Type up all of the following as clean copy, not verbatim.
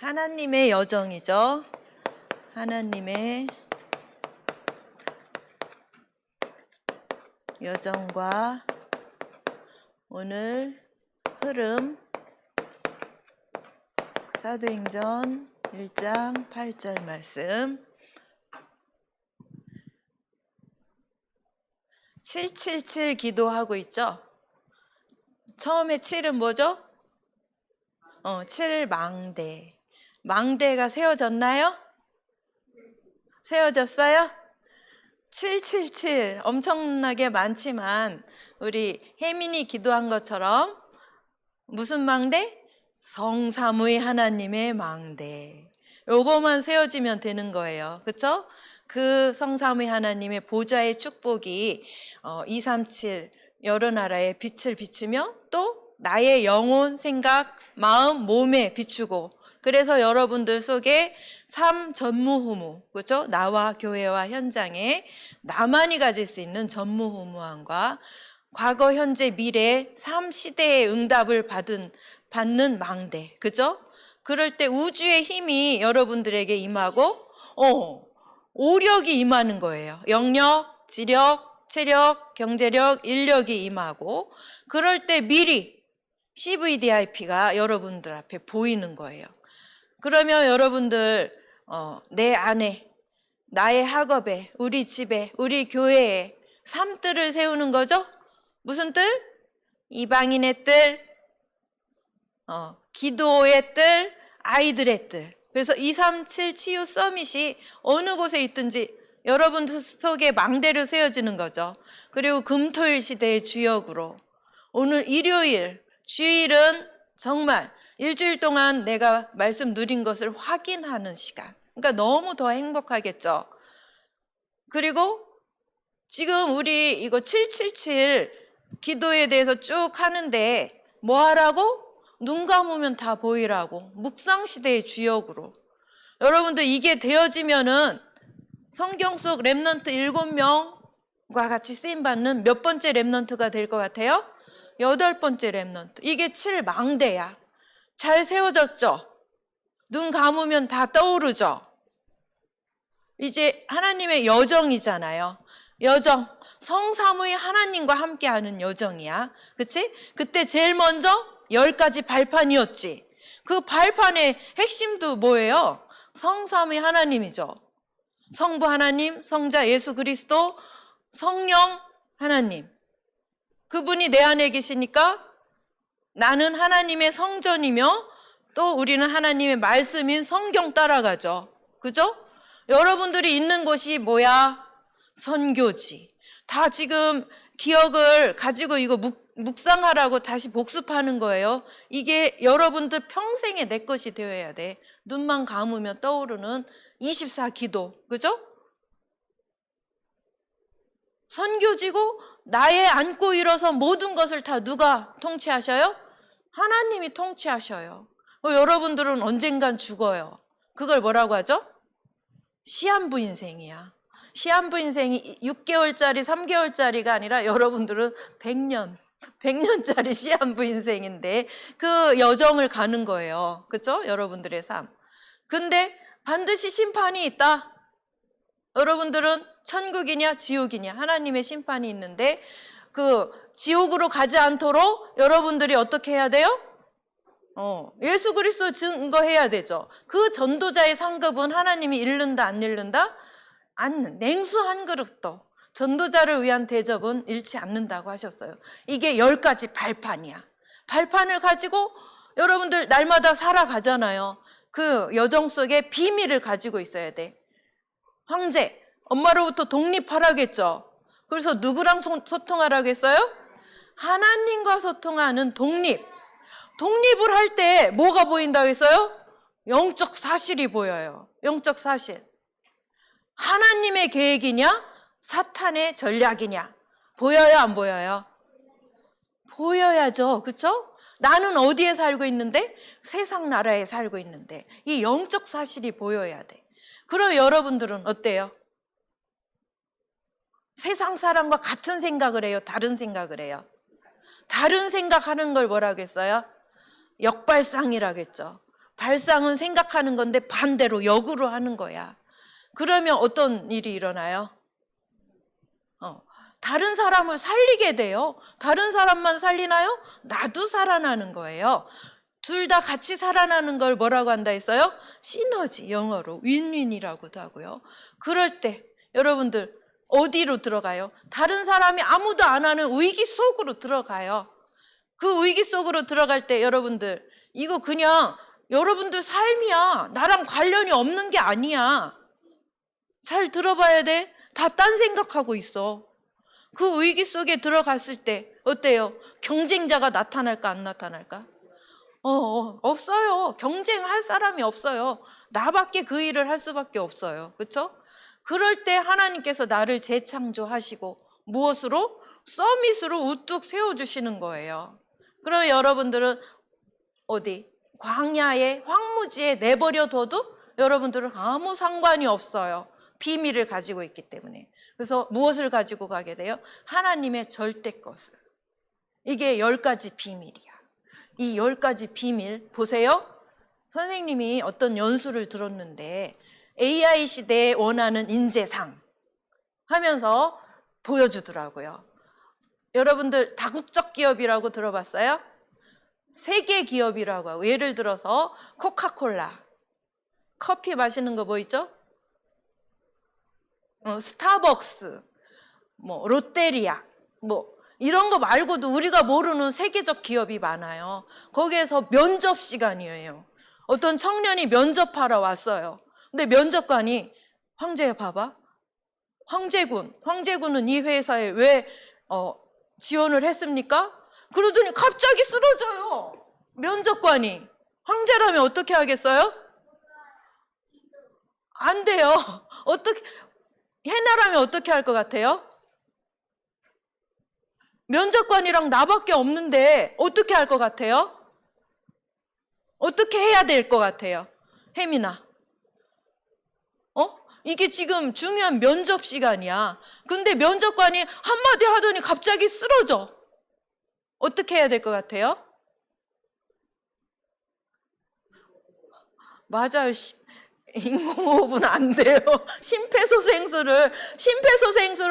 하나님의 여정이죠. 하나님의 여정과 오늘 흐름 사도행전 1장 8절 말씀 777 기도하고 있죠. 처음에 7은 뭐죠? 7망대. 망대가 세워졌나요? 세워졌어요? 777 엄청나게 많지만 우리 혜민이 기도한 것처럼 무슨 망대? 성삼위 하나님의 망대. 요거만 세워지면 되는 거예요. 그렇죠? 그 성삼위 하나님의 보좌의 축복이 237 여러 나라에 빛을 비추며 또 나의 영혼, 생각, 마음, 몸에 비추고 그래서 여러분들 속에 삶 전무후무, 그렇죠? 나와 교회와 현장에 나만이 가질 수 있는 전무후무함과 과거, 현재, 미래 3시대의 응답을 받는 망대, 그죠? 그럴 때 우주의 힘이 여러분들에게 임하고 오력이 임하는 거예요. 영력, 지력, 체력, 경제력, 인력이 임하고 그럴 때 미리 CVDIP가 여러분들 앞에 보이는 거예요. 그러면 여러분들 내 안에, 나의 학업에, 우리 집에, 우리 교회에 삶뜰을 세우는 거죠? 무슨 뜰? 이방인의 뜰, 기도의 뜰, 아이들의 뜰. 그래서 237 치유 서밋이 어느 곳에 있든지 여러분들 속에 망대를 세워지는 거죠. 그리고 금토일 시대의 주역으로 오늘 일요일, 주일은 정말 일주일 동안 내가 말씀 누린 것을 확인하는 시간. 그러니까 너무 더 행복하겠죠. 그리고 지금 우리 이거 777 기도에 대해서 쭉 하는데 뭐 하라고? 눈 감으면 다 보이라고. 묵상시대의 주역으로. 여러분들 이게 되어지면은 성경 속 렘넌트 7명과 같이 쓰임받는 몇 번째 렘넌트가 될 것 같아요? 8번째 렘넌트. 이게 7망대야. 잘 세워졌죠? 눈 감으면 다 떠오르죠? 이제 하나님의 여정이잖아요. 여정. 성삼위 하나님과 함께하는 여정이야. 그치? 그때 제일 먼저 10가지 발판이었지. 그 발판의 핵심도 뭐예요? 성삼위 하나님이죠. 성부 하나님, 성자 예수 그리스도, 성령 하나님. 그분이 내 안에 계시니까 나는 하나님의 성전이며 또 우리는 하나님의 말씀인 성경 따라가죠. 그죠? 여러분들이 있는 곳이 뭐야? 선교지. 다 지금 기억을 가지고 이거 묵상하라고 다시 복습하는 거예요. 이게 여러분들 평생에 내 것이 되어야 돼. 눈만 감으면 떠오르는 24 기도. 그죠? 선교지고 나의 안고 일어서 모든 것을 다 누가 통치하셔요? 하나님이 통치하셔요. 여러분들은 언젠간 죽어요. 그걸 뭐라고 하죠? 시한부 인생이야. 시한부 인생이 6개월짜리, 3개월짜리가 아니라 여러분들은 100년짜리 시한부 인생인데 그 여정을 가는 거예요. 그렇죠? 여러분들의 삶. 근데 반드시 심판이 있다. 여러분들은 천국이냐 지옥이냐 하나님의 심판이 있는데 그 지옥으로 가지 않도록 여러분들이 어떻게 해야 돼요? 예수 그리스도 증거해야 되죠. 그 전도자의 상급은 하나님이 잃는다 안 잃는다? 냉수 한 그릇도 전도자를 위한 대접은 잃지 않는다고 하셨어요. 이게 10가지 발판이야. 발판을 가지고 여러분들 날마다 살아가잖아요. 그 여정 속에 비밀을 가지고 있어야 돼. 황제, 엄마로부터 독립하라겠죠. 그래서 누구랑 소통하라겠어요? 하나님과 소통하는 독립. 독립을 할 때 뭐가 보인다고 했어요? 영적 사실이 보여요. 영적 사실. 하나님의 계획이냐? 사탄의 전략이냐? 보여요, 안 보여요? 보여야죠. 그렇죠? 나는 어디에 살고 있는데? 세상 나라에 살고 있는데 이 영적 사실이 보여야 돼. 그럼 여러분들은 어때요? 세상 사람과 같은 생각을 해요? 다른 생각을 해요? 다른 생각하는 걸 뭐라고 했어요? 역발상이라고 했죠. 발상은 생각하는 건데 반대로 역으로 하는 거야. 그러면 어떤 일이 일어나요? 다른 사람을 살리게 돼요. 다른 사람만 살리나요? 나도 살아나는 거예요. 둘 다 같이 살아나는 걸 뭐라고 한다 했어요? 시너지, 영어로 윈윈이라고도 하고요. 그럴 때 여러분들 어디로 들어가요? 다른 사람이 아무도 안 하는 위기 속으로 들어가요. 그 위기 속으로 들어갈 때 여러분들 이거 그냥 여러분들 삶이야. 나랑 관련이 없는 게 아니야. 잘 들어봐야 돼. 다 딴 생각하고 있어. 그 위기 속에 들어갔을 때 어때요? 경쟁자가 나타날까 안 나타날까? 없어요. 경쟁할 사람이 없어요. 나밖에 그 일을 할 수밖에 없어요. 그렇죠? 그럴 때 하나님께서 나를 재창조하시고 무엇으로? 서밋으로 우뚝 세워주시는 거예요. 그러면 여러분들은 어디? 광야에 황무지에 내버려 둬도 여러분들은 아무 상관이 없어요. 비밀을 가지고 있기 때문에. 그래서 무엇을 가지고 가게 돼요? 하나님의 절대 것을. 이게 10가지 비밀이야. 이 10가지 비밀 보세요. 선생님이 어떤 연수를 들었는데 AI 시대에 원하는 인재상 하면서 보여주더라고요. 여러분들 다국적 기업이라고 들어봤어요? 세계 기업이라고 하고, 예를 들어서 코카콜라, 커피 마시는 거 뭐 있죠? 스타벅스, 롯데리아, 이런 거 말고도 우리가 모르는 세계적 기업이 많아요. 거기에서 면접 시간이에요. 어떤 청년이 면접하러 왔어요. 근데 면접관이 황제 봐봐. 황제군은 이 회사에 왜 지원을 했습니까? 그러더니 갑자기 쓰러져요. 면접관이. 황제라면 어떻게 하겠어요? 안 돼요. 어떻게 해나라면 어떻게 할 것 같아요? 면접관이랑 나밖에 없는데 어떻게 할 것 같아요? 어떻게 해야 될 것 같아요? 혜민아. 이게 지금 중요한 면접 시간이야. 근데 면접관이 한마디 하더니 갑자기 쓰러져. 어떻게 해야 될 것 같아요? 맞아요. 인공호흡은 안 돼요. 심폐소생술을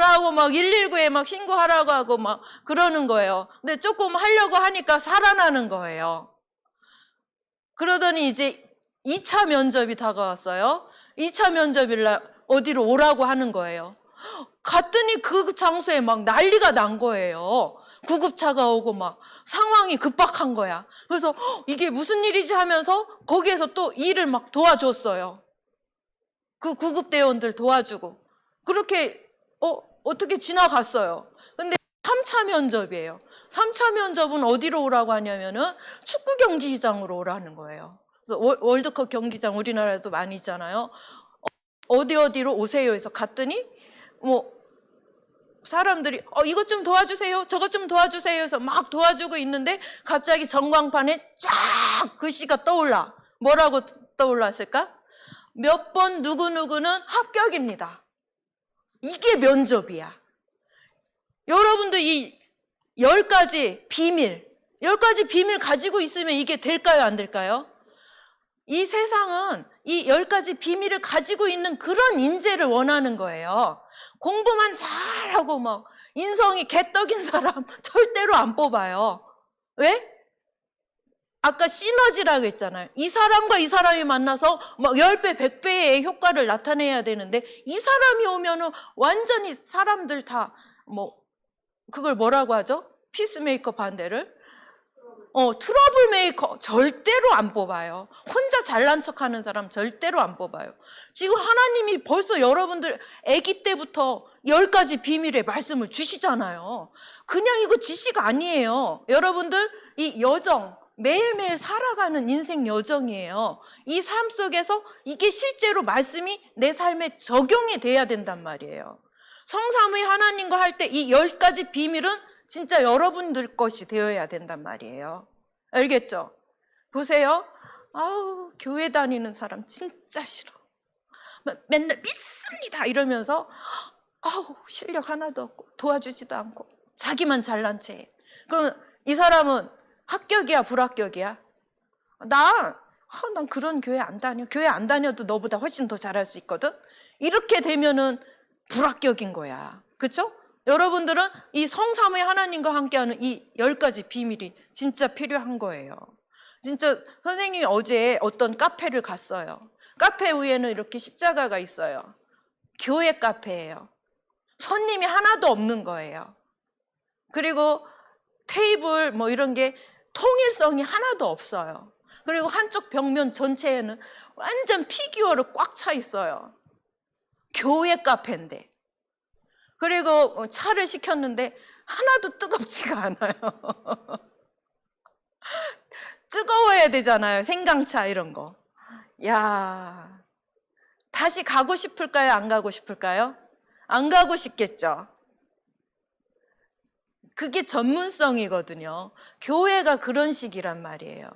하고 막 119에 막 신고하라고 하고 막 그러는 거예요. 근데 조금 하려고 하니까 살아나는 거예요. 그러더니 이제 2차 면접이 다가왔어요. 2차 면접일 날 어디로 오라고 하는 거예요. 갔더니 그 장소에 막 난리가 난 거예요. 구급차가 오고 막 상황이 급박한 거야. 그래서 이게 무슨 일이지 하면서 거기에서 또 일을 막 도와줬어요. 그 구급대원들 도와주고. 그렇게 어떻게 지나갔어요. 근데 3차 면접이에요. 3차 면접은 어디로 오라고 하냐면은 축구 경기장으로 오라는 거예요. 그래서 월드컵 경기장 우리나라에도 많이 있잖아요. 어디로 오세요 해서 갔더니 사람들이 이것 좀 도와주세요, 저것 좀 도와주세요 해서 막 도와주고 있는데 갑자기 전광판에 쫙 글씨가 떠올라. 뭐라고 떠올랐을까? 몇 번 누구누구는 합격입니다. 이게 면접이야. 여러분들 이 10가지 비밀 가지고 있으면 이게 될까요, 안 될까요? 이 세상은 이 10가지 비밀을 가지고 있는 그런 인재를 원하는 거예요. 공부만 잘하고 막 인성이 개떡인 사람 절대로 안 뽑아요. 왜? 아까 시너지라고 했잖아요. 이 사람과 이 사람이 만나서 막 10배, 100배의 효과를 나타내야 되는데 이 사람이 오면은 완전히 사람들 다 그걸 뭐라고 하죠? 피스메이커 반대를? 트러블 메이커 절대로 안 뽑아요. 혼자 잘난 척하는 사람 절대로 안 뽑아요. 지금 하나님이 벌써 여러분들 아기 때부터 10가지 비밀의 말씀을 주시잖아요. 그냥 이거 지시가 아니에요. 여러분들 이 여정, 매일매일 살아가는 인생 여정이에요. 이 삶 속에서 이게 실제로 말씀이 내 삶에 적용이 돼야 된단 말이에요. 성삼위 하나님과 할 때 이 10가지 비밀은 진짜 여러분들 것이 되어야 된단 말이에요. 알겠죠? 보세요. 교회 다니는 사람 진짜 싫어. 맨날 믿습니다 이러면서 실력 하나도 없고 도와주지도 않고 자기만 잘난 채 해. 그럼 이 사람은 합격이야 불합격이야? 나 난 그런 교회 안 다녀. 교회 안 다녀도 너보다 훨씬 더 잘할 수 있거든. 이렇게 되면은 불합격인 거야. 그렇죠? 여러분들은 이 성삼위 하나님과 함께하는 이 10가지 비밀이 진짜 필요한 거예요. 진짜 선생님이 어제 어떤 카페를 갔어요. 카페 위에는 이렇게 십자가가 있어요. 교회 카페예요. 손님이 하나도 없는 거예요. 그리고 테이블 뭐 이런 게 통일성이 하나도 없어요. 그리고 한쪽 벽면 전체에는 완전 피규어로 꽉 차 있어요. 교회 카페인데. 그리고 차를 시켰는데 하나도 뜨겁지가 않아요. 뜨거워야 되잖아요. 생강차 이런 거. 야, 다시 가고 싶을까요? 안 가고 싶을까요? 안 가고 싶겠죠. 그게 전문성이거든요. 교회가 그런 식이란 말이에요.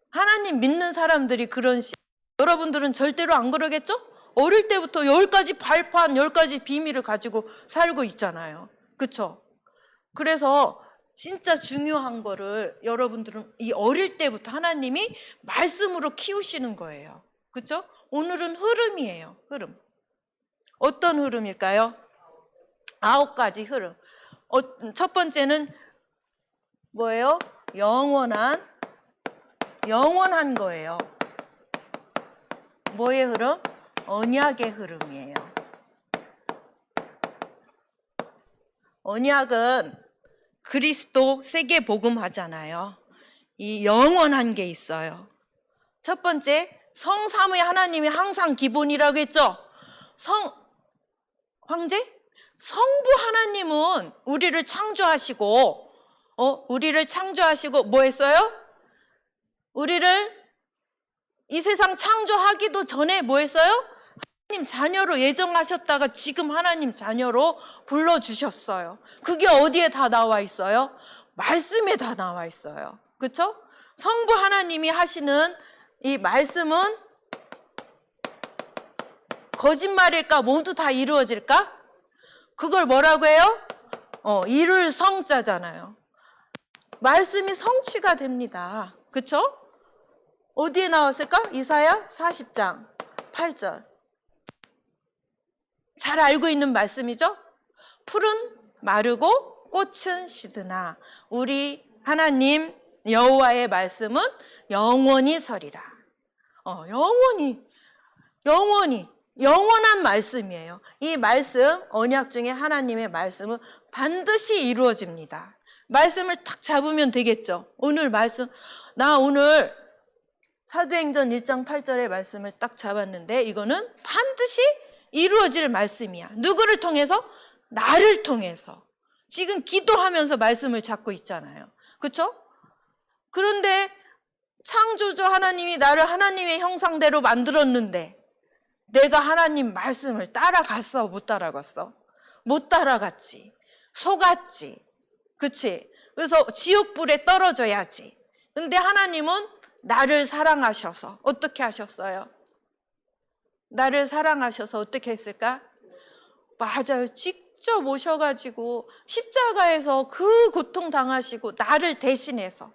하나님 믿는 사람들이 그런 식. 여러분들은 절대로 안 그러겠죠? 어릴 때부터 10가지 발판, 10가지 비밀을 가지고 살고 있잖아요. 그렇죠? 그래서 진짜 중요한 거를 여러분들은 이 어릴 때부터 하나님이 말씀으로 키우시는 거예요. 그렇죠? 오늘은 흐름이에요. 흐름. 어떤 흐름일까요? 9가지 흐름. 첫 번째는 뭐예요? 영원한 거예요. 뭐의 흐름? 언약의 흐름이에요. 언약은 그리스도 세계 복음 하잖아요. 이 영원한 게 있어요. 첫 번째, 성삼위 하나님이 항상 기본이라고 했죠. 황제? 성부 하나님은 우리를 창조하시고 뭐 했어요? 우리를 이 세상 창조하기도 전에 뭐 했어요? 하나님 자녀로 예정하셨다가 지금 하나님 자녀로 불러주셨어요. 그게 어디에 다 나와 있어요? 말씀에 다 나와 있어요. 그렇죠? 성부 하나님이 하시는 이 말씀은 거짓말일까? 모두 다 이루어질까? 그걸 뭐라고 해요? 이룰 성자잖아요. 말씀이 성취가 됩니다. 그렇죠? 어디에 나왔을까? 이사야 40장 8절. 잘 알고 있는 말씀이죠? 풀은 마르고 꽃은 시드나 우리 하나님 여호와의 말씀은 영원히 서리라. 영원한 말씀이에요. 이 말씀, 언약 중에 하나님의 말씀은 반드시 이루어집니다. 말씀을 탁 잡으면 되겠죠. 오늘 말씀, 나 오늘 사도행전 1장 8절의 말씀을 딱 잡았는데 이거는 반드시 이루어질 말씀이야. 누구를 통해서? 나를 통해서. 지금 기도하면서 말씀을 잡고 있잖아요. 그렇죠? 그런데 창조주 하나님이 나를 하나님의 형상대로 만들었는데 내가 하나님 말씀을 따라갔어? 못 따라갔어? 못 따라갔지. 속았지. 그치? 그래서 지옥불에 떨어져야지. 근데 하나님은 나를 사랑하셔서 어떻게 하셨어요? 나를 사랑하셔서 어떻게 했을까? 맞아요. 직접 오셔가지고 십자가에서 그 고통 당하시고 나를 대신해서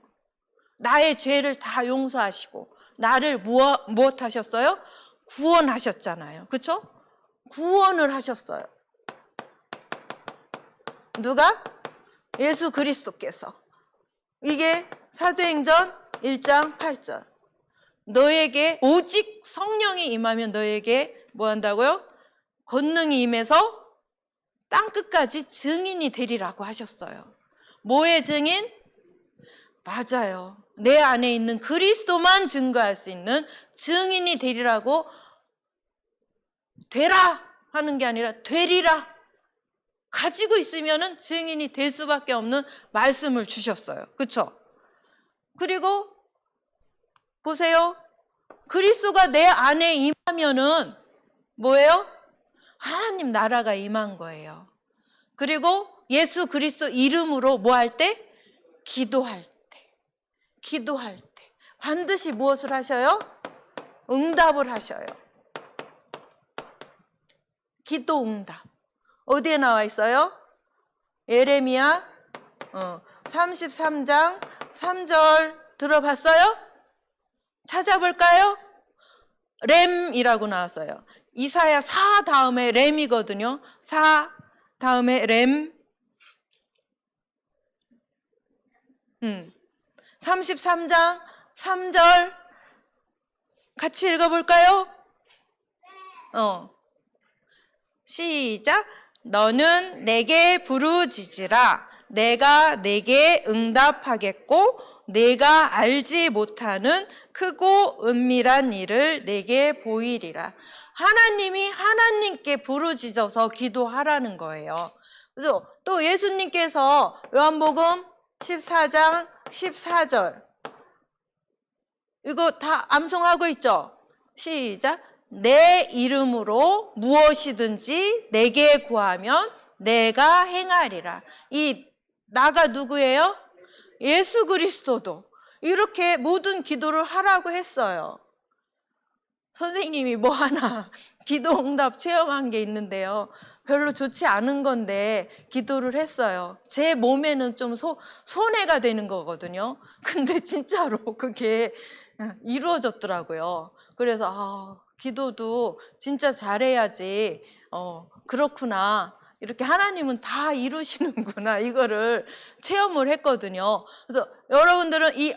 나의 죄를 다 용서하시고 나를 무엇 하셨어요? 구원하셨잖아요. 그렇죠? 구원을 하셨어요. 누가? 예수 그리스도께서. 이게 사도행전 1장 8절. 너에게 오직 성령이 임하면 너에게 뭐 한다고요? 권능이 임해서 땅끝까지 증인이 되리라고 하셨어요. 뭐의 증인? 맞아요. 내 안에 있는 그리스도만 증거할 수 있는 증인이 되리라고 되라 하는 게 아니라 되리라. 가지고 있으면은 증인이 될 수밖에 없는 말씀을 주셨어요. 그렇죠? 그리고 보세요. 그리스도가 내 안에 임하면은 뭐예요? 하나님 나라가 임한 거예요. 그리고 예수 그리스도 이름으로 뭐 할 때? 기도할 때 반드시 무엇을 하셔요? 응답을 하셔요. 기도 응답. 어디에 나와 있어요? 예레미야 33장 3절 들어봤어요? 찾아볼까요? 램이라고 나왔어요. 이사야 4 다음에 램이거든요. 4 다음에 램. 33장 3절 같이 읽어볼까요? 시작. 너는 내게 부르짖으라. 내가 내게 응답하겠고 내가 알지 못하는 크고 은밀한 일을 내게 보이리라. 하나님이 하나님께 부르짖어서 기도하라는 거예요. 그래서 또 예수님께서 요한복음 14장 14절 이거 다 암송하고 있죠? 시작. 내 이름으로 무엇이든지 내게 구하면 내가 행하리라. 이 나가 누구예요? 예수 그리스도도 이렇게 모든 기도를 하라고 했어요. 선생님이 뭐 하나 기도 응답 체험한 게 있는데요. 별로 좋지 않은 건데 기도를 했어요. 제 몸에는 좀 손해가 되는 거거든요. 근데 진짜로 그게 이루어졌더라고요. 그래서 기도도 진짜 잘해야지 그렇구나. 이렇게 하나님은 다 이루시는구나. 이거를 체험을 했거든요. 그래서 여러분들은 이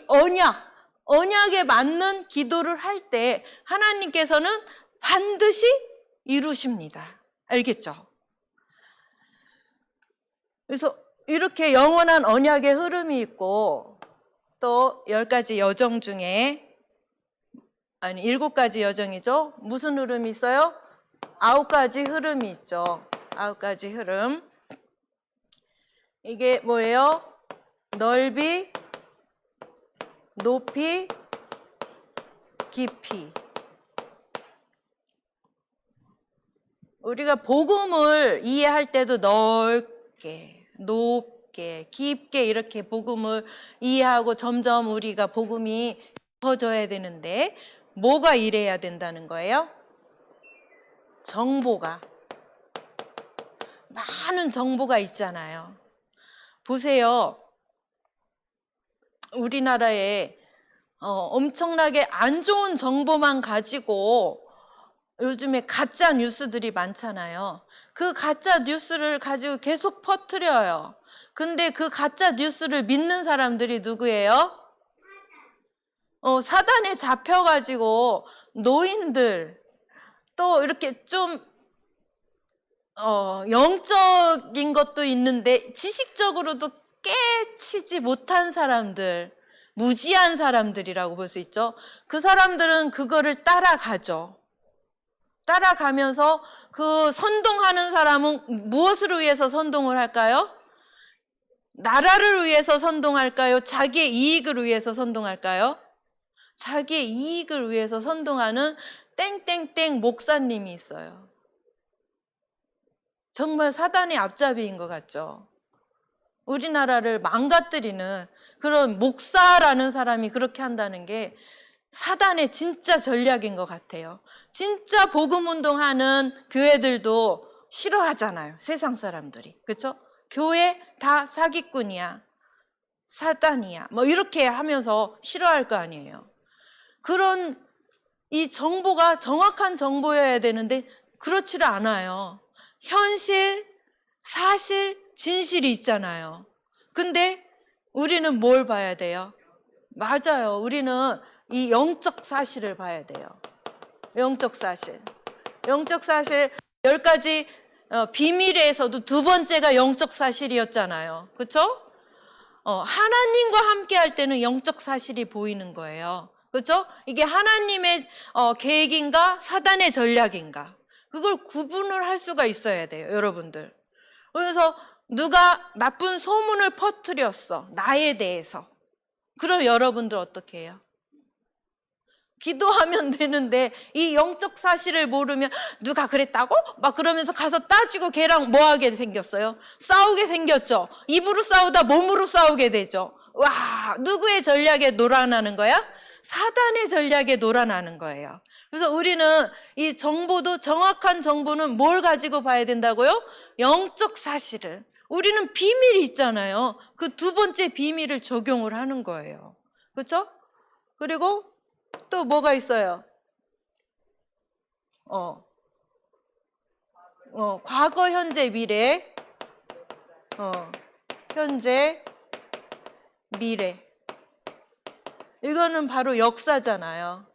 언약에 맞는 기도를 할 때 하나님께서는 반드시 이루십니다. 알겠죠? 그래서 이렇게 영원한 언약의 흐름이 있고 또 10가지 여정 중에 7가지 여정이죠. 무슨 흐름이 있어요? 9가지 흐름이 있죠. 9가지 흐름. 이게 뭐예요? 넓이, 높이, 깊이. 우리가 복음을 이해할 때도 넓게, 높게, 깊게 이렇게 복음을 이해하고 점점 우리가 복음이 깊어져야 되는데 뭐가 이래야 된다는 거예요? 정보가. 많은 정보가 있잖아요. 보세요. 우리나라에 엄청나게 안 좋은 정보만 가지고 요즘에 가짜 뉴스들이 많잖아요. 그 가짜 뉴스를 가지고 계속 퍼뜨려요. 근데 그 가짜 뉴스를 믿는 사람들이 누구예요? 사단에 잡혀가지고 노인들, 또 이렇게 좀 영적인 것도 있는데 지식적으로도 깨치지 못한 사람들, 무지한 사람들이라고 볼 수 있죠. 그 사람들은 그거를 따라가죠. 따라가면서 그 선동하는 사람은 무엇을 위해서 선동을 할까요? 나라를 위해서 선동할까요? 자기의 이익을 위해서 선동할까요? 자기의 이익을 위해서 선동하는 땡땡땡 목사님이 있어요. 정말 사단의 앞잡이인 것 같죠? 우리나라를 망가뜨리는 그런 목사라는 사람이 그렇게 한다는 게 사단의 진짜 전략인 것 같아요. 진짜 복음운동하는 교회들도 싫어하잖아요. 세상 사람들이. 그렇죠? 교회 다 사기꾼이야. 사단이야. 뭐 이렇게 하면서 싫어할 거 아니에요. 그런 이 정보가 정확한 정보여야 되는데 그렇지를 않아요. 현실, 사실, 진실이 있잖아요. 근데 우리는 뭘 봐야 돼요? 맞아요. 우리는 이 영적 사실을 봐야 돼요. 영적 사실. 영적 사실 10가지 비밀에서도 두 번째가 영적 사실이었잖아요. 그렇죠? 하나님과 함께 할 때는 영적 사실이 보이는 거예요. 그렇죠? 이게 하나님의 계획인가 사단의 전략인가 그걸 구분을 할 수가 있어야 돼요. 여러분들. 그래서 누가 나쁜 소문을 퍼뜨렸어. 나에 대해서. 그럼 여러분들 어떻게 해요? 기도하면 되는데 이 영적 사실을 모르면 누가 그랬다고? 막 그러면서 가서 따지고 걔랑 뭐 하게 생겼어요? 싸우게 생겼죠. 입으로 싸우다 몸으로 싸우게 되죠. 와, 누구의 전략에 놀아나는 거야? 사단의 전략에 놀아나는 거예요. 그래서 우리는 이 정보도 정확한 정보는 뭘 가지고 봐야 된다고요? 영적 사실을. 우리는 비밀이 있잖아요. 그 두 번째 비밀을 적용을 하는 거예요. 그렇죠? 그리고 또 뭐가 있어요? 과거, 현재, 미래. 현재, 미래. 이거는 바로 역사잖아요.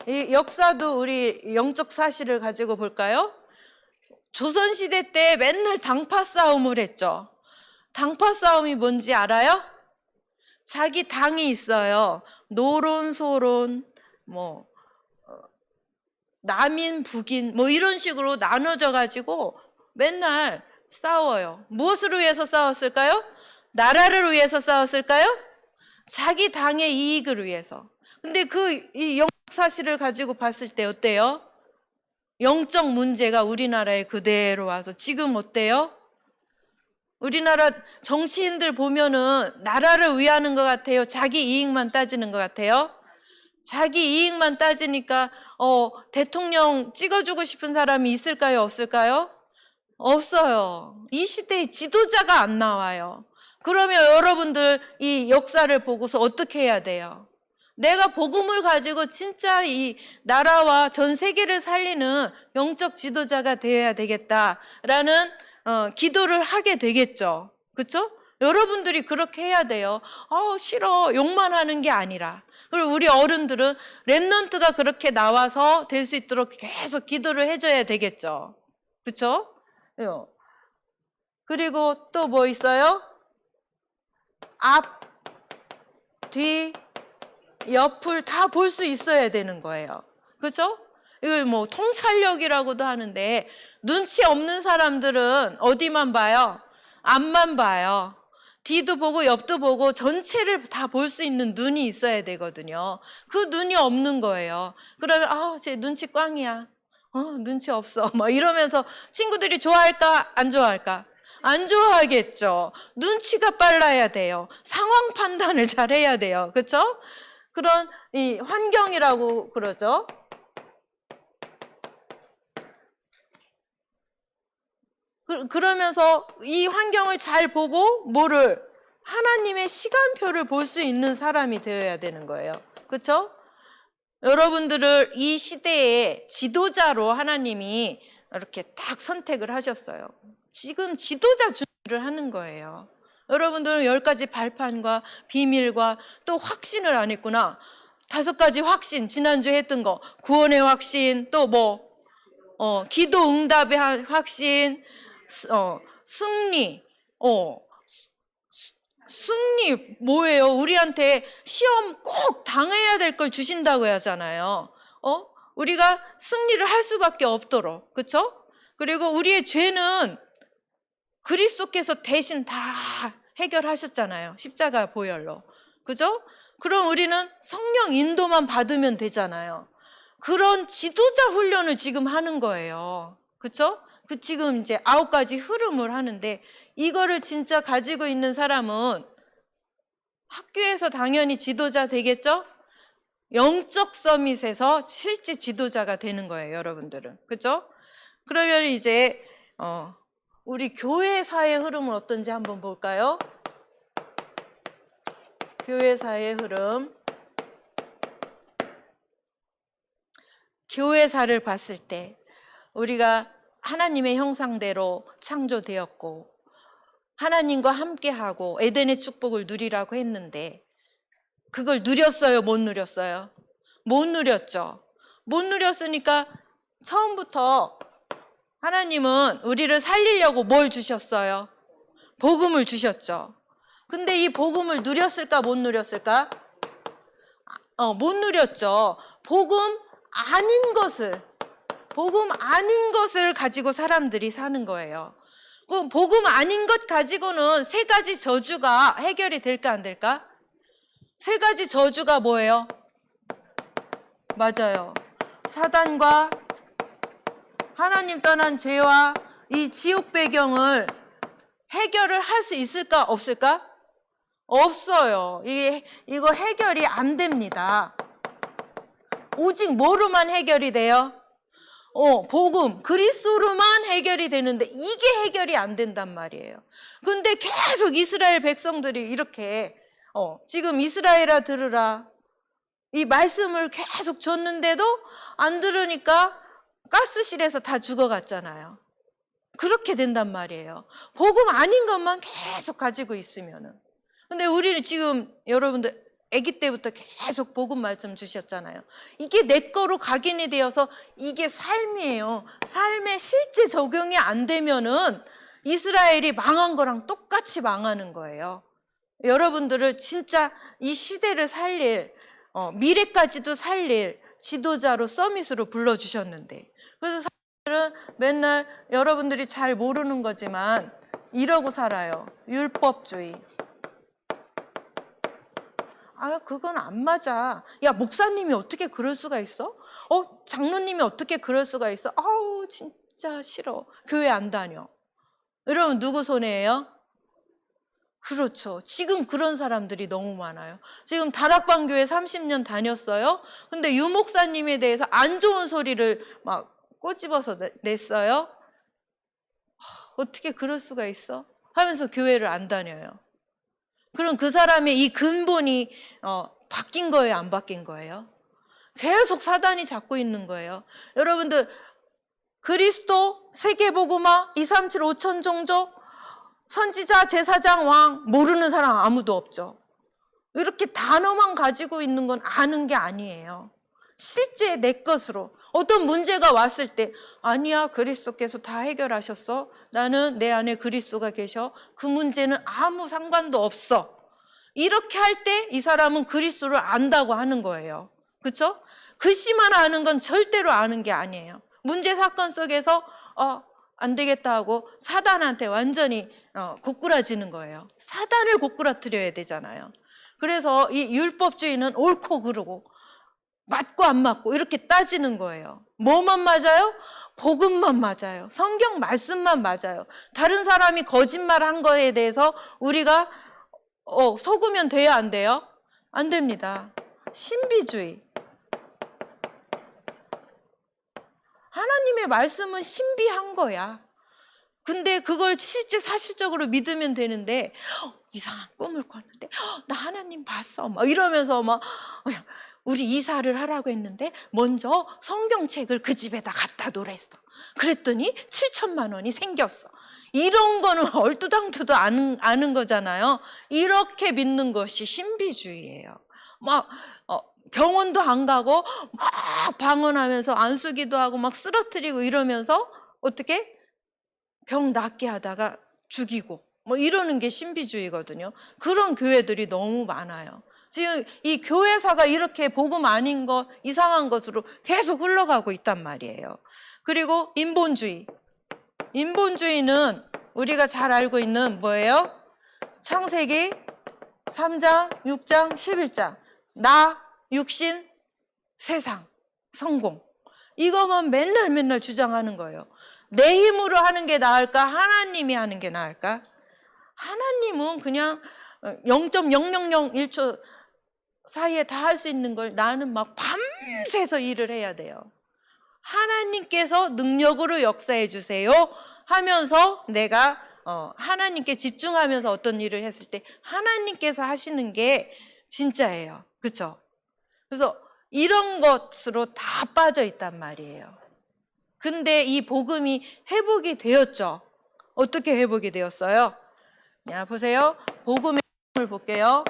이 역사도 우리 영적 사실을 가지고 볼까요? 조선시대 때 맨날 당파 싸움을 했죠. 당파 싸움이 뭔지 알아요? 자기 당이 있어요. 노론, 소론, 남인, 북인, 이런 식으로 나눠져 가지고 맨날 싸워요. 무엇을 위해서 싸웠을까요? 나라를 위해서 싸웠을까요? 자기 당의 이익을 위해서. 근데 이 영적 사실을 가지고 봤을 때 어때요? 영적 문제가 우리나라에 그대로 와서 지금 어때요? 우리나라 정치인들 보면은 나라를 위하는 것 같아요? 자기 이익만 따지는 것 같아요? 자기 이익만 따지니까 대통령 찍어주고 싶은 사람이 있을까요? 없을까요? 없어요. 이 시대에 지도자가 안 나와요. 그러면 여러분들 이 역사를 보고서 어떻게 해야 돼요? 내가 복음을 가지고 진짜 이 나라와 전 세계를 살리는 영적 지도자가 되어야 되겠다라는 기도를 하게 되겠죠. 그렇죠? 여러분들이 그렇게 해야 돼요. 싫어. 욕만 하는 게 아니라. 그리고 우리 어른들은 렘넌트가 그렇게 나와서 될 수 있도록 계속 기도를 해줘야 되겠죠. 그렇죠? 그리고 또 뭐 있어요? 앞, 뒤, 옆을 다 볼 수 있어야 되는 거예요. 그렇죠? 이걸 통찰력이라고도 하는데 눈치 없는 사람들은 어디만 봐요? 앞만 봐요. 뒤도 보고 옆도 보고 전체를 다 볼 수 있는 눈이 있어야 되거든요. 그 눈이 없는 거예요. 그러면 쟤 눈치 꽝이야. 눈치 없어. 이러면서 친구들이 좋아할까? 안 좋아할까? 안 좋아하겠죠. 눈치가 빨라야 돼요. 상황 판단을 잘 해야 돼요. 그렇죠? 그런 이 환경이라고 그러죠. 그러면서 이 환경을 잘 보고 하나님의 시간표를 볼 수 있는 사람이 되어야 되는 거예요. 그렇죠? 여러분들을 이 시대의 지도자로 하나님이 이렇게 딱 선택을 하셨어요. 지금 지도자 준비를 하는 거예요. 여러분들은 10가지 발판과 비밀과 또 확신을 안 했구나. 5가지 확신, 지난주에 했던 거. 구원의 확신, 또 기도 응답의 확신, 승리. 승리 뭐예요? 우리한테 시험 꼭 당해야 될 걸 주신다고 하잖아요. 우리가 승리를 할 수밖에 없도록. 그렇죠? 그리고 우리의 죄는 그리스도께서 대신 다 해결하셨잖아요. 십자가 보혈로. 그죠? 그럼 우리는 성령 인도만 받으면 되잖아요. 그런 지도자 훈련을 지금 하는 거예요. 그쵸? 지금 이제 9가지 흐름을 하는데 이거를 진짜 가지고 있는 사람은 학교에서 당연히 지도자 되겠죠? 영적 서밋에서 실제 지도자가 되는 거예요, 여러분들은. 그죠? 그러면 이제 우리 교회사의 흐름은 어떤지 한번 볼까요? 교회사의 흐름. 교회사를 봤을 때 우리가 하나님의 형상대로 창조되었고 하나님과 함께하고 에덴의 축복을 누리라고 했는데 그걸 누렸어요? 못 누렸어요? 못 누렸죠. 못 누렸으니까 처음부터 하나님은 우리를 살리려고 뭘 주셨어요? 복음을 주셨죠. 근데 이 복음을 누렸을까 못 누렸을까? 못 누렸죠. 복음 아닌 것을 가지고 사람들이 사는 거예요. 그럼 복음 아닌 것 가지고는 3가지 저주가 해결이 될까 안 될까? 3가지 저주가 뭐예요? 맞아요. 사단과 하나님 떠난 죄와 이 지옥 배경을 해결을 할 수 있을까 없을까? 없어요. 이거 해결이 안 됩니다. 오직 뭐로만 해결이 돼요? 복음, 그리스도로만 해결이 되는데 이게 해결이 안 된단 말이에요. 근데 계속 이스라엘 백성들이 이렇게 지금 이스라엘아 들으라. 이 말씀을 계속 줬는데도 안 들으니까 가스실에서 다 죽어갔잖아요. 그렇게 된단 말이에요. 복음 아닌 것만 계속 가지고 있으면은. 근데 우리는 지금 여러분들 아기 때부터 계속 복음 말씀 주셨잖아요. 이게 내 거로 각인이 되어서 이게 삶이에요. 삶에 실제 적용이 안 되면은 이스라엘이 망한 거랑 똑같이 망하는 거예요. 여러분들을 진짜 이 시대를 살릴, 미래까지도 살릴 지도자로 서밋으로 불러주셨는데, 그래서 사람들은 맨날 여러분들이 잘 모르는 거지만 이러고 살아요. 율법주의. 아, 그건 안 맞아. 야, 목사님이 어떻게 그럴 수가 있어? 장로님이 어떻게 그럴 수가 있어? 아우, 진짜 싫어. 교회 안 다녀. 여러분, 누구 손해예요? 그렇죠. 지금 그런 사람들이 너무 많아요. 지금 다락방 교회 30년 다녔어요. 근데 유 목사님에 대해서 안 좋은 소리를 막 꼬집어서 냈어요. 어떻게 그럴 수가 있어? 하면서 교회를 안 다녀요. 그럼 그 사람의 이 근본이 바뀐 거예요, 안 바뀐 거예요? 계속 사단이 잡고 있는 거예요. 여러분들, 그리스도, 세계복음화, 237, 5천 종족, 선지자, 제사장, 왕 모르는 사람 아무도 없죠. 이렇게 단어만 가지고 있는 건 아는 게 아니에요. 실제 내 것으로 어떤 문제가 왔을 때 아니야, 그리스도께서 다 해결하셨어. 나는 내 안에 그리스도가 계셔. 그 문제는 아무 상관도 없어. 이렇게 할 때 이 사람은 그리스도를 안다고 하는 거예요. 그렇죠? 글씨만 아는 건 절대로 아는 게 아니에요. 문제 사건 속에서 안 되겠다 하고 사단한테 완전히 고꾸라지는 거예요. 사단을 고꾸라뜨려야 되잖아요. 그래서 이 율법주의는 옳고 그르고 맞고 안 맞고 이렇게 따지는 거예요. 뭐만 맞아요? 복음만 맞아요. 성경 말씀만 맞아요. 다른 사람이 거짓말한 거에 대해서 우리가 속으면 돼요, 안 돼요? 안 됩니다. 신비주의. 하나님의 말씀은 신비한 거야. 근데 그걸 실제 사실적으로 믿으면 되는데 이상한 꿈을 꿨는데 나 하나님 봤어 막 이러면서 막 우리 이사를 하라고 했는데 먼저 성경책을 그 집에다 갖다 놓으랬어. 그랬더니 7천만 원이 생겼어. 이런 거는 얼두당두도 아는 거잖아요. 이렇게 믿는 것이 신비주의예요. 막 병원도 안 가고 막 방언하면서 안수기도 하고 막 쓰러뜨리고 이러면서 어떻게 병 낫게 하다가 죽이고 뭐 이러는 게 신비주의거든요. 그런 교회들이 너무 많아요. 지금 이 교회사가 이렇게 복음 아닌 것, 이상한 것으로 계속 흘러가고 있단 말이에요. 그리고 인본주의. 인본주의는 우리가 잘 알고 있는 뭐예요? 창세기 3장, 6장, 11장. 나, 육신, 세상, 성공. 이것만 맨날 주장하는 거예요. 내 힘으로 하는 게 나을까? 하나님이 하는 게 나을까? 하나님은 그냥 0.0001초 사이에 다 할 수 있는 걸 나는 막 밤새서 일을 해야 돼요. 하나님께서 능력으로 역사해 주세요 하면서 내가 하나님께 집중하면서 어떤 일을 했을 때 하나님께서 하시는 게 진짜예요. 그렇죠? 그래서 이런 것으로 다 빠져 있단 말이에요. 근데 이 복음이 회복이 되었죠. 어떻게 회복이 되었어요? 자, 보세요. 복음의 을 볼게요.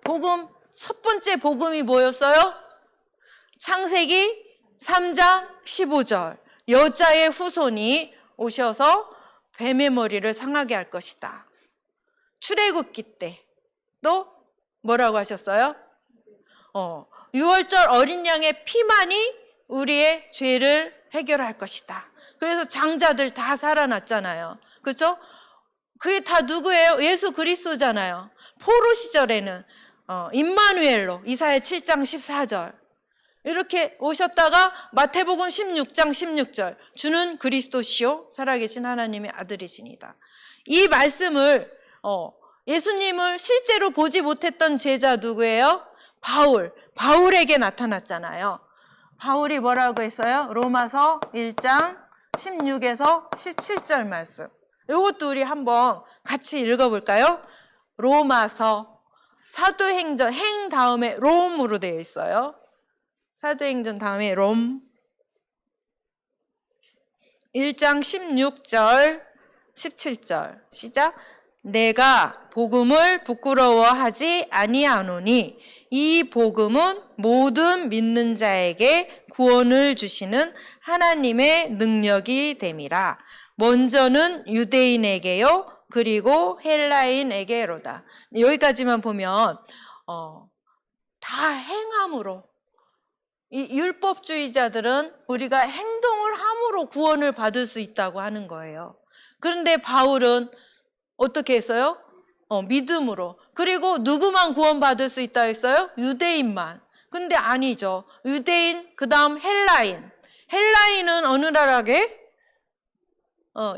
복음, 첫 번째 복음이 뭐였어요? 창세기 3장 15절. 여자의 후손이 오셔서 뱀의 머리를 상하게 할 것이다. 출애굽기 때 또 뭐라고 하셨어요? 6월절 어린 양의 피만이 우리의 죄를 해결할 것이다. 그래서 장자들 다 살아났잖아요. 그렇죠? 그게 다 누구예요? 예수 그리스도잖아요. 포로 시절에는 임마누엘로 이사야 7장 14절 이렇게 오셨다가 마태복음 16장 16절 주는 그리스도시요 살아계신 하나님의 아들이시니다. 이 말씀을 예수님을 실제로 보지 못했던 제자 누구예요? 바울에게 나타났잖아요. 바울이 뭐라고 했어요? 로마서 1장 16에서 17절 말씀. 이것도 우리 한번 같이 읽어볼까요? 로마서 사도행전 행 다음에 롬으로 되어 있어요. 사도행전 다음에 롬 1장 16절 17절 시작. 내가 복음을 부끄러워하지 아니하노니 이 복음은 모든 믿는 자에게 구원을 주시는 하나님의 능력이 됨이라. 먼저는 유대인에게요 그리고 헬라인에게로다. 여기까지만 보면 다 행함으로, 이 율법주의자들은 우리가 행동을 함으로 구원을 받을 수 있다고 하는 거예요. 그런데 바울은 어떻게 했어요? 믿음으로. 그리고 누구만 구원받을 수 있다 했어요? 유대인만. 근데 아니죠. 유대인, 그 다음 헬라인. 헬라인은 어느 나라게?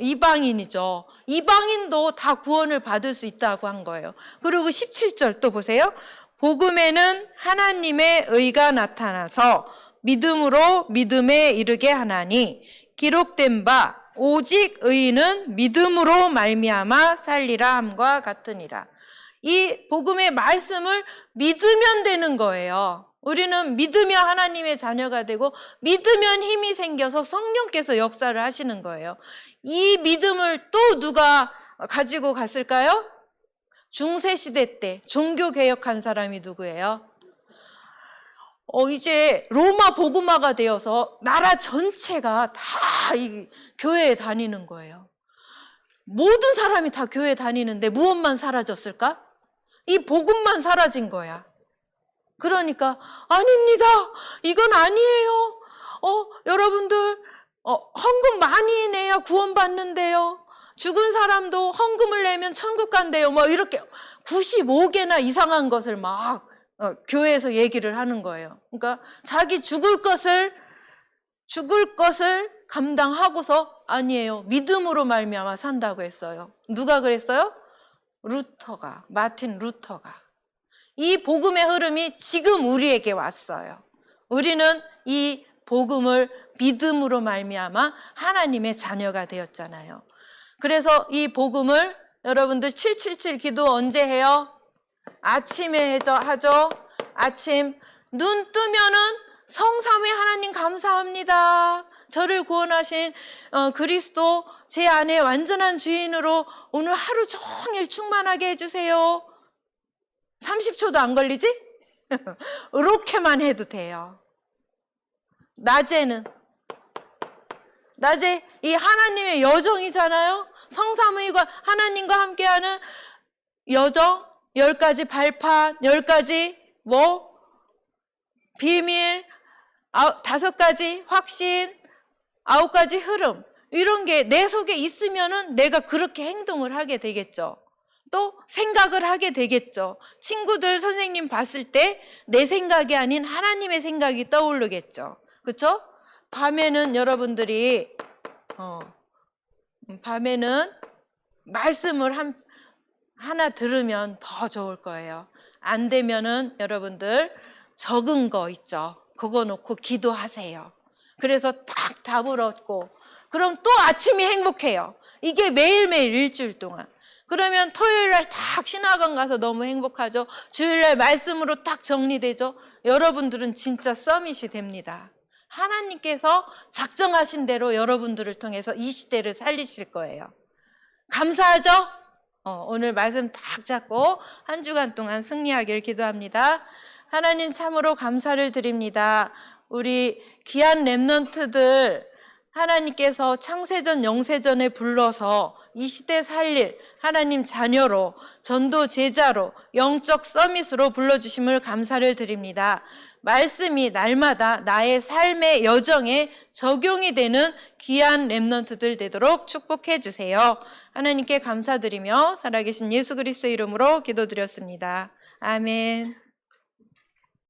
이방인이죠. 이방인도 다 구원을 받을 수 있다고 한 거예요. 그리고 17절 또 보세요. 복음에는 하나님의 의가 나타나서 믿음으로 믿음에 이르게 하나니 기록된 바 오직 의인은 믿음으로 말미암아 살리라 함과 같으니라. 이 복음의 말씀을 믿으면 되는 거예요. 우리는 믿으면 하나님의 자녀가 되고 믿으면 힘이 생겨서 성령께서 역사를 하시는 거예요. 이 믿음을 또 누가 가지고 갔을까요? 중세시대 때 종교개혁한 사람이 누구예요? 이제 로마 복음화가 되어서 나라 전체가 다 이 교회에 다니는 거예요. 모든 사람이 다 교회에 다니는데 무엇만 사라졌을까? 이 복음만 사라진 거야. 그러니까 아닙니다. 이건 아니에요. 여러분들 헌금 많이 내야 구원받는데요. 죽은 사람도 헌금을 내면 천국 간대요. 뭐 이렇게 95개나 이상한 것을 막 교회에서 얘기를 하는 거예요. 그러니까 자기 죽을 것을 감당하고서 아니에요. 믿음으로 말미암아 산다고 했어요. 누가 그랬어요? 마틴 루터가. 이 복음의 흐름이 지금 우리에게 왔어요. 우리는 이 복음을 믿음으로 말미암아 하나님의 자녀가 되었잖아요. 그래서 이 복음을 여러분들 777 기도 언제 해요? 아침에 하죠. 아침 눈 뜨면은 성삼위 하나님 감사합니다. 저를 구원하신 그리스도 제 안에 완전한 주인으로 오늘 하루 종일 충만하게 해주세요. 30초도 안 걸리지? 이렇게만 해도 돼요. 낮에 이 하나님의 여정이잖아요. 성삼위가 하나님과 함께하는 여정, 10가지 발판, 10가지 비밀, 5가지 확신, 9가지 흐름, 이런 게 내 속에 있으면은 내가 그렇게 행동을 하게 되겠죠. 또 생각을 하게 되겠죠. 친구들, 선생님 봤을 때 내 생각이 아닌 하나님의 생각이 떠오르겠죠. 그렇죠? 밤에는 여러분들이 밤에는 말씀을 하나 들으면 더 좋을 거예요. 안 되면은 여러분들 적은 거 있죠. 그거 놓고 기도하세요. 그래서 딱 답을 얻고 그럼 또 아침이 행복해요. 이게 매일매일 일주일 동안. 그러면 토요일날 딱 신학원 가서 너무 행복하죠. 주일날 말씀으로 딱 정리되죠. 여러분들은 진짜 서밋이 됩니다. 하나님께서 작정하신 대로 여러분들을 통해서 이 시대를 살리실 거예요. 감사하죠? 오늘 말씀 딱 잡고 한 주간 동안 승리하기를 기도합니다. 하나님 참으로 감사를 드립니다. 우리 귀한 렘넌트들 하나님께서 창세전 영세전에 불러서 이 시대 살릴 하나님 자녀로, 전도 제자로, 영적 서밋으로 불러주심을 감사를 드립니다. 말씀이 날마다 나의 삶의 여정에 적용이 되는 귀한 렘넌트들 되도록 축복해 주세요. 하나님께 감사드리며 살아계신 예수 그리스도의 이름으로 기도드렸습니다. 아멘.